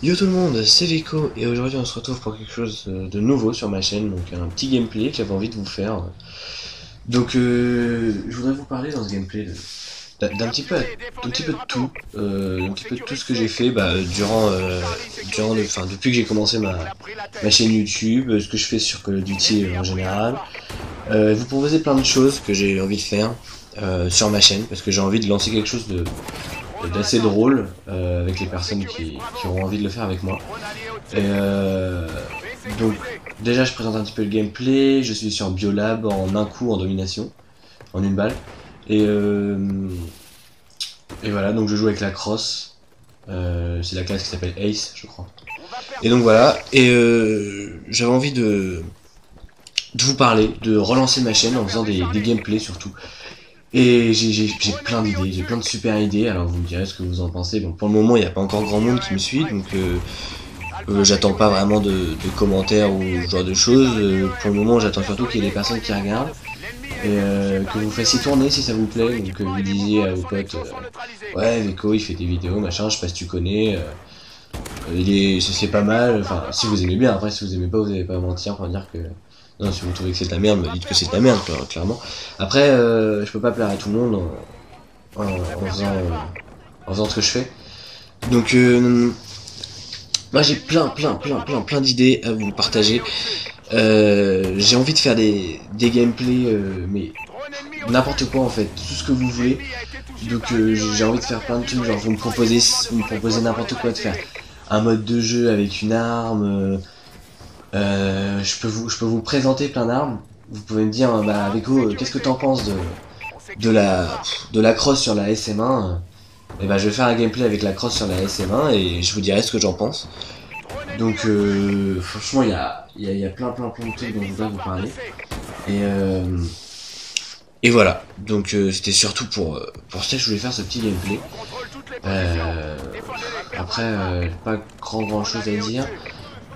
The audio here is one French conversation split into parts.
Yo tout le monde, c'est Vico et aujourd'hui on se retrouve pour quelque chose de nouveau sur ma chaîne, donc un petit gameplay que j'avais envie de vous faire. Donc je voudrais vous parler dans ce gameplay d'un petit peu de tout, un petit peu de tout ce que j'ai fait enfin, depuis que j'ai commencé ma chaîne YouTube, ce que je fais sur Call of Duty en général. Vous proposer plein de choses que j'ai envie de faire sur ma chaîne parce que j'ai envie de lancer quelque chose d'assez drôle avec les personnes qui auront envie de le faire avec moi. Et donc déjà je présente un petit peu le gameplay, je suis sur Biolab en un coup en domination, en une balle. Et, euh, et voilà, donc je joue avec la cross, c'est la classe qui s'appelle Ace je crois. Et donc voilà, et j'avais envie de vous parler, de relancer ma chaîne en faisant des gameplays surtout. Et j'ai plein d'idées, j'ai plein de super idées, alors vous me direz ce que vous en pensez. Bon, pour le moment, il n'y a pas encore grand monde qui me suit, donc j'attends pas vraiment de commentaires ou ce genre de choses. Pour le moment, j'attends surtout qu'il y ait des personnes qui regardent et que vous fassiez tourner si ça vous plaît, donc que vous disiez à vos potes ouais, Veko il fait des vidéos, machin, je sais pas si tu connais, c'est pas mal, enfin, si vous aimez bien, après si vous aimez pas, vous n'allez pas mentir pour dire que non, si vous trouvez que c'est de la merde, me dites que c'est de la merde, clairement. Après, je peux pas plaire à tout le monde en faisant ce que je fais. Donc, moi j'ai plein d'idées à vous partager. J'ai envie de faire des gameplays, mais n'importe quoi en fait, tout ce que vous voulez. Donc j'ai envie de faire plein de trucs, genre vous me proposez n'importe quoi de faire. Un mode de jeu avec une arme, je peux vous présenter plein d'armes. Vous pouvez me dire, bah avec vous, qu'est-ce que t'en penses de la crosse sur la SM1. Et bah je vais faire un gameplay avec la crosse sur la SM1 et je vous dirai ce que j'en pense. Donc franchement il y a plein de trucs dont je voudrais vous parler. Et, euh, et voilà, donc c'était surtout pour ça que je voulais faire ce petit gameplay. Euh, Après, pas grand chose à dire,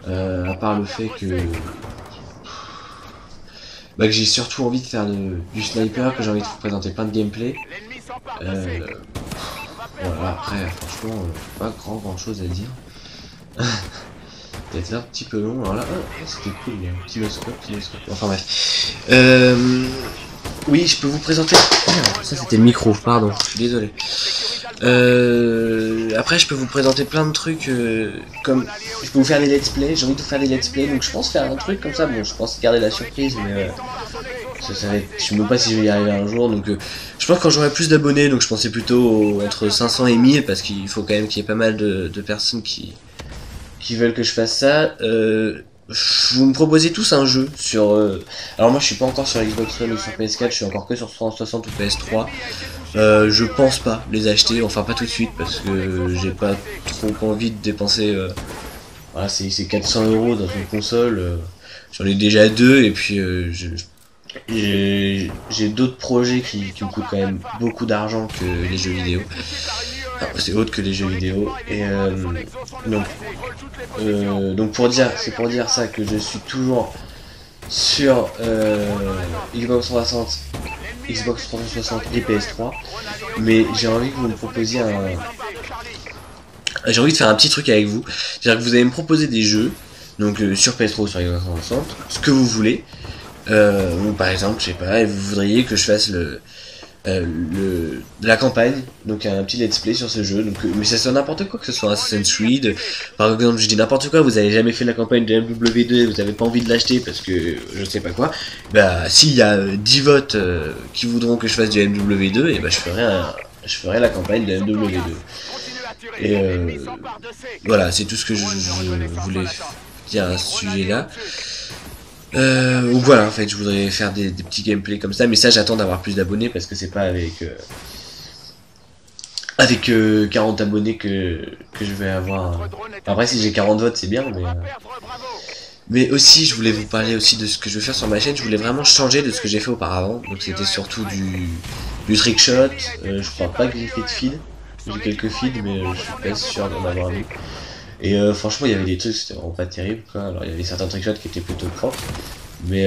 à part le fait que j'ai surtout envie de faire du sniper, que j'ai envie de vous présenter plein de gameplay. Euh, voilà, après, franchement, pas grand chose à dire. Peut-être un petit peu long, alors là, c'était cool, il y a un petit noscope, enfin bref. Oui, je peux vous présenter... Ça c'était le micro, pardon, je suis désolé. Après, je peux vous présenter plein de trucs, comme... Je peux vous faire des let's play, j'ai envie de vous faire des let's play, donc je pense faire un truc comme ça, bon, je pense garder la surprise, mais... ça va être... Je sais même pas si je vais y arriver un jour, donc... je pense quand j'aurai plus d'abonnés, donc je pensais plutôt entre 500 et 1000, parce qu'il faut quand même qu'il y ait pas mal de personnes qui veulent que je fasse ça. Vous me proposez tous un jeu sur... Alors moi je suis pas encore sur Xbox One ou sur PS4, je suis encore que sur 360 ou PS3. Je pense pas les acheter, enfin pas tout de suite parce que j'ai pas trop envie de dépenser... voilà, c'est 400 € dans une console. J'en ai déjà deux et puis j'ai d'autres projets qui me coûtent quand même beaucoup d'argent que les jeux vidéo. Enfin, c'est autre que les jeux vidéo. Et donc, c'est pour dire ça que je suis toujours sur Xbox 360, Xbox 360 et PS3. Mais j'ai envie que vous me proposiez j'ai envie de faire un petit truc avec vous. C'est-à-dire que vous allez me proposer des jeux, donc sur PS3 ou sur Xbox 360, ce que vous voulez. Ou par exemple, je sais pas, vous voudriez que je fasse la campagne, donc un petit let's play sur ce jeu, donc mais ça soit n'importe quoi, que ce soit Assassin's Creed, par exemple je dis n'importe quoi, vous avez jamais fait la campagne de MW2 et vous avez pas envie de l'acheter parce que je sais pas quoi, bah s'il y a 10 votes qui voudront que je fasse du MW2, et bah je ferai la campagne de MW2. Et voilà, c'est tout ce que je voulais dire à ce sujet là. Donc voilà, en fait, je voudrais faire des petits gameplays comme ça, mais ça, j'attends d'avoir plus d'abonnés parce que c'est pas avec 40 abonnés que je vais avoir. Après, si j'ai 40 votes, c'est bien, mais aussi, je voulais vous parler aussi de ce que je vais faire sur ma chaîne. Je voulais vraiment changer de ce que j'ai fait auparavant. Donc, c'était surtout du trickshot. Je crois pas que j'ai fait de feed. J'ai quelques feeds, mais je suis pas sûr d'en avoir vu. Et franchement, il y avait des trucs, c'était vraiment pas terrible, quoi. Alors, il y avait certains trickshots qui étaient plutôt propres. Mais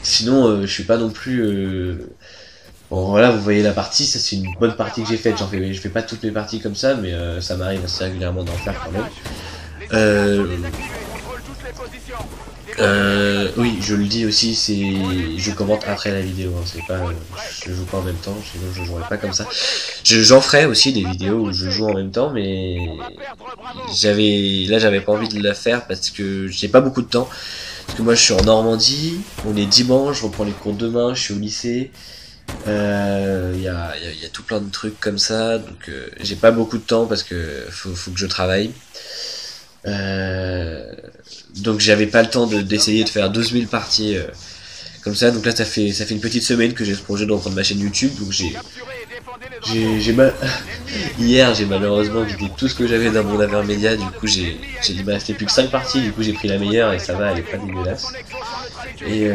sinon, je suis pas non plus... Bon voilà, vous voyez la partie, ça c'est une bonne partie que j'ai faite. Je fais pas toutes mes parties comme ça, mais ça m'arrive assez régulièrement d'en faire quand même. Oui, je le dis aussi, je commente après la vidéo, hein, c'est pas, je joue pas en même temps, sinon je jouerai pas comme ça. J'en ferai aussi des vidéos où je joue en même temps, mais j'avais pas envie de la faire parce que j'ai pas beaucoup de temps. Parce que moi je suis en Normandie, on est dimanche, je reprends les cours demain, je suis au lycée. Y a tout plein de trucs comme ça, donc j'ai pas beaucoup de temps parce que faut que je travaille. Donc j'avais pas le temps d'essayer de faire 12 000 parties comme ça. Donc là ça fait une petite semaine que j'ai ce projet de reprendre ma chaîne YouTube. Donc hier j'ai malheureusement vidé tout ce que j'avais dans mon Avermedia. Du coup il me restait plus que 5 parties. Du coup j'ai pris la meilleure et ça va, elle est pas dégueulasse. Et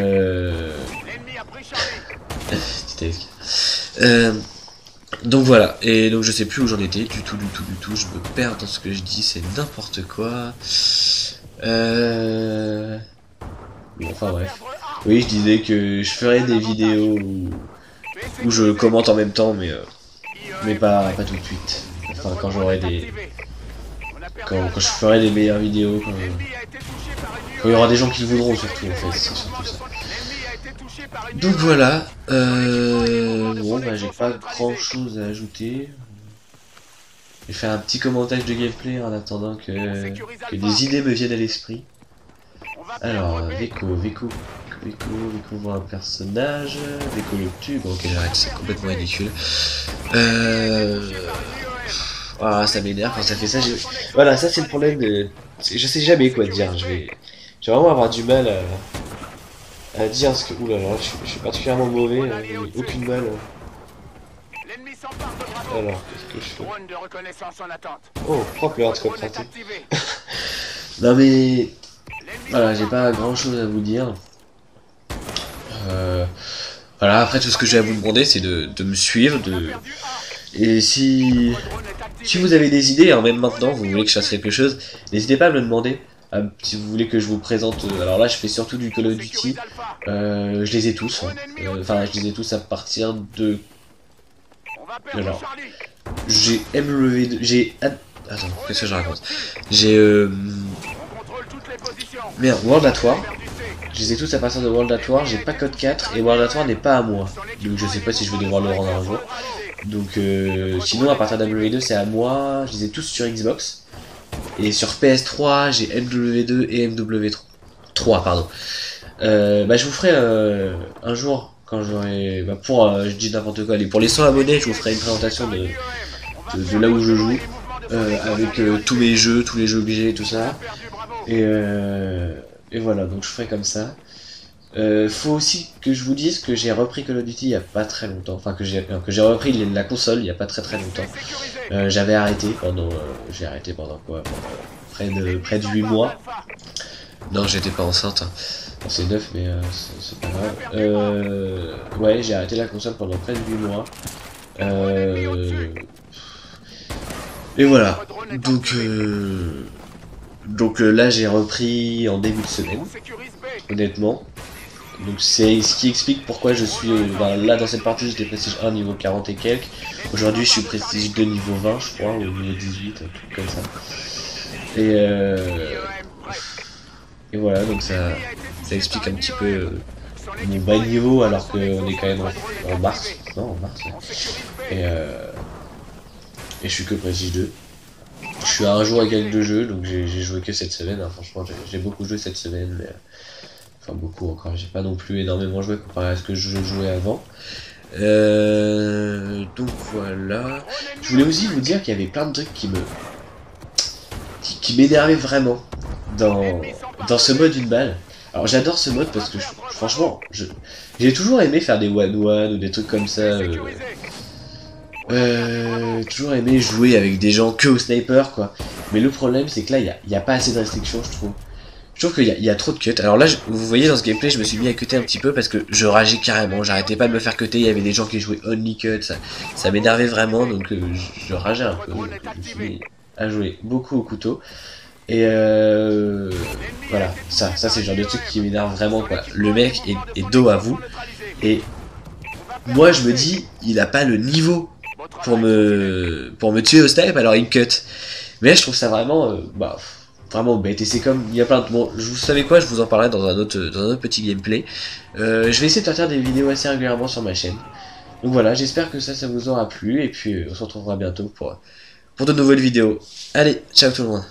donc voilà, et donc je sais plus où j'en étais du tout, je me perds dans ce que je dis, c'est n'importe quoi. Bon, enfin bref. Oui, je disais que je ferais des vidéos où je commente en même temps, mais pas tout de suite. Enfin, quand j'aurai des... Quand je ferai des meilleures vidéos, quand il y aura des gens qui le voudront surtout, en fait, c'est surtout ça. Donc voilà, bon bah j'ai pas grand chose à ajouter. Je vais faire un petit commentaire de gameplay en attendant que des idées me viennent à l'esprit. Alors, Veko voit un personnage, Veko le tue, bon ok j'arrête, c'est complètement ridicule. Ah ça m'énerve quand ça fait ça, voilà ça c'est le problème de... Je sais jamais quoi dire, je vais vraiment avoir du mal à dire ce que... Oulala, je suis particulièrement mauvais, j'ai aucune balle. Alors, qu'est-ce que je fais? Oh, propre le hardcore raté. Non mais... Voilà, j'ai pas grand chose à vous dire. Voilà, après tout ce que j'ai à vous demander c'est de me suivre, et si vous avez des idées, hein, même maintenant, vous voulez que je fasse quelque chose, n'hésitez pas à me le demander. Si vous voulez que je vous présente, alors là je fais surtout du Call of Duty, je les ai tous, hein. Enfin je les ai tous à partir de... Alors, j'ai MW2, j'ai... Attends, qu'est-ce que je raconte? J'ai... Merde, World at War, je les ai tous à partir de World at War, j'ai pas Code 4, et World at War n'est pas à moi, donc je sais pas si je vais devoir le rendre un jour. Donc sinon à partir d'MW2 c'est à moi, je les ai tous sur Xbox. Et sur PS3 j'ai MW2 et MW3 pardon. Bah je vous ferai un jour quand j'aurai... Bah pour je dis n'importe quoi, allez, pour les 100 abonnés je vous ferai une présentation de là où je joue. Avec tous mes jeux, tous les jeux que j'ai et tout ça. Et voilà, donc je ferai comme ça. Faut aussi que je vous dise que j'ai repris Call of Duty il y a pas très longtemps, enfin que j'ai repris la console il y a pas très longtemps. J'avais arrêté pendant, j'ai arrêté pendant quoi, près de 8 mois. Non, j'étais pas enceinte, hein. Bon, c'est 9 mais c'est pas grave. Ouais, j'ai arrêté la console pendant près de 8 mois. Et voilà, donc là j'ai repris en début de semaine, honnêtement. Donc c'est ce qui explique pourquoi je suis là dans cette partie j'étais prestige 1 niveau 40 et quelques. Aujourd'hui je suis prestige 2 niveau 20 je crois, ou niveau 18, un truc comme ça. Et voilà, donc ça explique un petit peu mon bas niveau alors qu'on est quand même en mars. Non, en mars. Ouais. Et je suis que prestige 2. Je suis à un jour et quelques de jeu, donc j'ai joué que cette semaine, hein. Franchement j'ai beaucoup joué cette semaine, mais... Enfin beaucoup encore, j'ai pas non plus énormément joué comparé à ce que je jouais avant. Donc voilà. Je voulais aussi vous dire qu'il y avait plein de trucs qui m'énervaient vraiment dans ce mode une balle. Alors j'adore ce mode parce que franchement, j'ai toujours aimé faire des one-one ou des trucs comme ça. Toujours aimé jouer avec des gens que au sniper quoi. Mais le problème c'est que là il y a pas assez de restrictions je trouve. Je trouve qu'il y a trop de cuts. Alors là, vous voyez dans ce gameplay, je me suis mis à cutter un petit peu parce que je rageais carrément. J'arrêtais pas de me faire cutter. Il y avait des gens qui jouaient only cut. Ça m'énervait vraiment. Donc je rageais un peu. Je me suis mis à jouer beaucoup au couteau. Et voilà. Ça c'est le genre de truc qui m'énerve vraiment quoi. Le mec est dos à vous. Et moi je me dis, il a pas le niveau pour me tuer au snipe, alors il cut. Mais je trouve ça vraiment, vraiment bête. Et c'est comme, il y a plein de... Bon, vous savez quoi, je vous en parlerai dans un autre petit gameplay. Je vais essayer de faire des vidéos assez régulièrement sur ma chaîne. Donc voilà, j'espère que ça vous aura plu. Et puis on se retrouvera bientôt pour de nouvelles vidéos. Allez, ciao tout le monde.